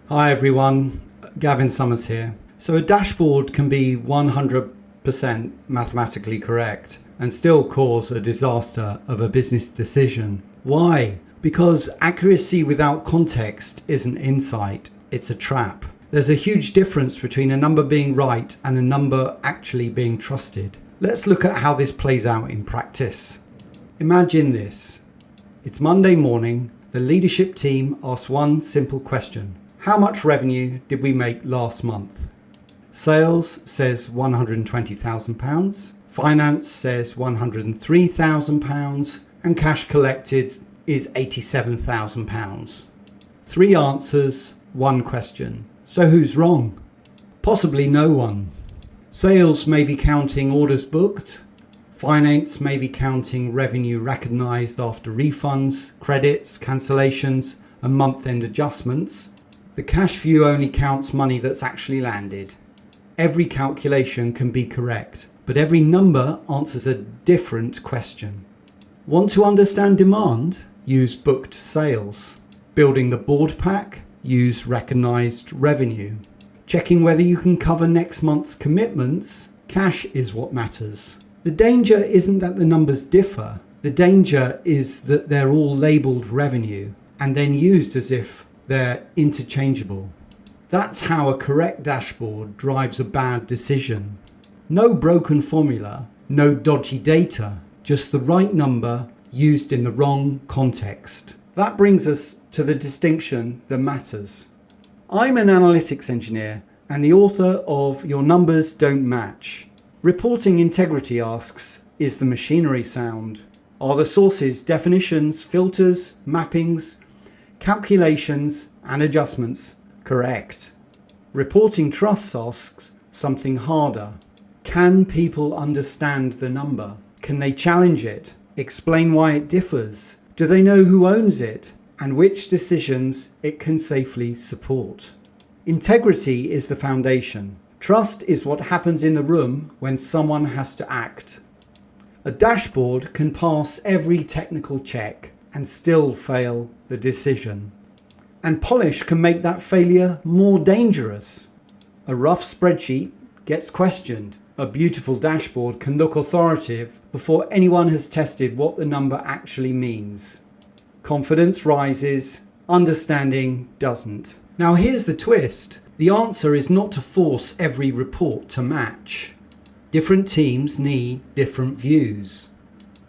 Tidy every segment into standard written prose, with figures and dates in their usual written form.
Hi everyone, Gavin Somers here. So a dashboard can be 100% mathematically correct and still cause a disaster of a business decision. Why? Because accuracy without context isn't insight, it's a trap. There's a huge difference between a number being right and a number actually being trusted. Let's look at how this plays out in practice. Imagine this. It's Monday morning. The leadership team asks one simple question. How much revenue did we make last month? Sales says £120,000. Finance says £103,000. And cash collected is £87,000. 3 answers, 1 question. So who's wrong? Possibly no one. Sales may be counting orders booked. Finance may be counting revenue recognized after refunds, credits, cancellations, and month-end adjustments. The cash view only counts money that's actually landed. Every calculation can be correct, but every number answers a different question. Want to understand demand? Use booked sales. Building the board pack? Use recognized revenue. Checking whether you can cover next month's commitments? Cash is what matters. The danger isn't that the numbers differ. The danger is that they're all labeled revenue and then used as if they're interchangeable. That's how a correct dashboard drives a bad decision. No broken formula, no dodgy data, just the right number used in the wrong context. That brings us to the distinction that matters. I'm an analytics engineer and the author of Your Numbers Don't Match. Reporting Integrity asks, is the machinery sound? Are the sources definitions, filters, mappings, calculations and adjustments correct? Reporting Trust asks something harder. Can people understand the number? Can they challenge it? Explain why it differs? Do they know who owns it and which decisions it can safely support? Integrity is the foundation. Trust is what happens in the room when someone has to act. A dashboard can pass every technical check and still fail the decision. And polish can make that failure more dangerous. A rough spreadsheet gets questioned. A beautiful dashboard can look authoritative before anyone has tested what the number actually means. Confidence rises, understanding doesn't. Now here's the twist. The answer is not to force every report to match. Different teams need different views.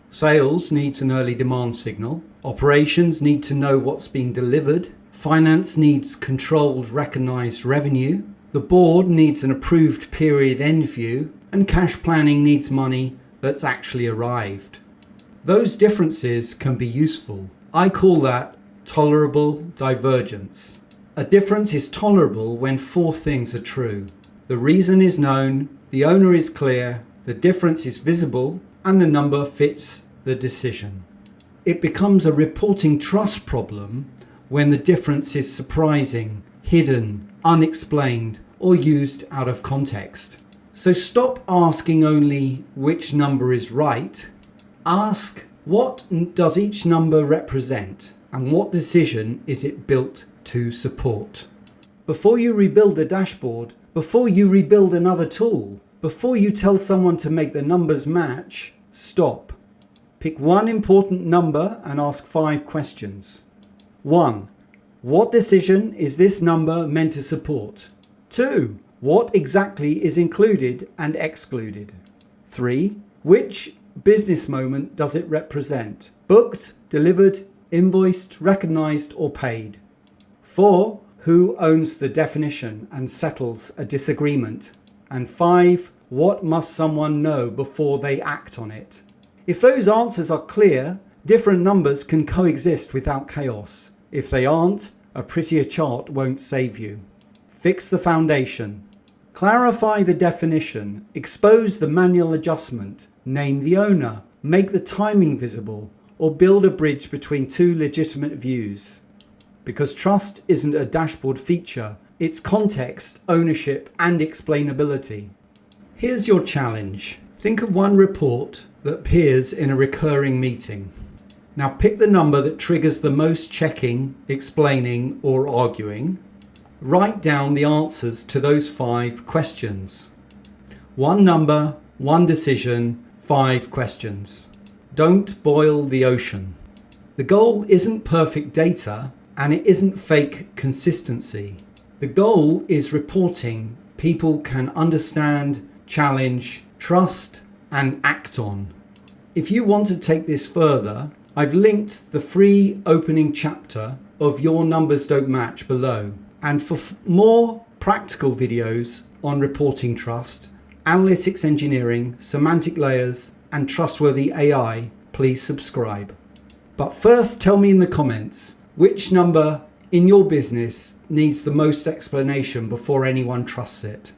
Sales needs an early demand signal. Operations need to know what's being delivered. Finance needs controlled, recognized revenue. The board needs an approved period end view. And cash planning needs money that's actually arrived. Those differences can be useful. I call that tolerable divergence. A difference is tolerable when 4 things are true. The reason is known, the owner is clear, the difference is visible, and the number fits the decision. It becomes a reporting trust problem when the difference is surprising, hidden, unexplained, or used out of context. So stop asking only which number is right. Ask, what does each number represent and what decision is it built to support? Before you rebuild a dashboard, before you rebuild another tool, before you tell someone to make the numbers match, stop. Pick one important number and ask 5 questions. 1. What decision is this number meant to support? 2. What exactly is included and excluded? 3. Which business moment does it represent? Booked, delivered, invoiced, recognized, or paid? 4. Who owns the definition and settles a disagreement? And 5. What must someone know before they act on it? If those answers are clear, different numbers can coexist without chaos. If they aren't, a prettier chart won't save you. Fix the foundation. Clarify the definition, expose the manual adjustment, name the owner, make the timing visible, or build a bridge between 2 legitimate views. Because trust isn't a dashboard feature, it's context, ownership, and explainability. Here's your challenge. Think of one report that appears in a recurring meeting. Now pick the number that triggers the most checking, explaining, or arguing. write down the answers to those 5 questions. 1 number, 1 decision, 5 questions. Don't boil the ocean. The goal isn't perfect data and it isn't fake consistency. The goal is reporting people can understand, challenge, trust, and act on. If you want to take this further, I've linked the free opening chapter of Your Numbers Don't Match below. And for more practical videos on reporting trust, analytics engineering, semantic layers, and trustworthy AI, please subscribe. But first, tell me in the comments, which number in your business needs the most explanation before anyone trusts it?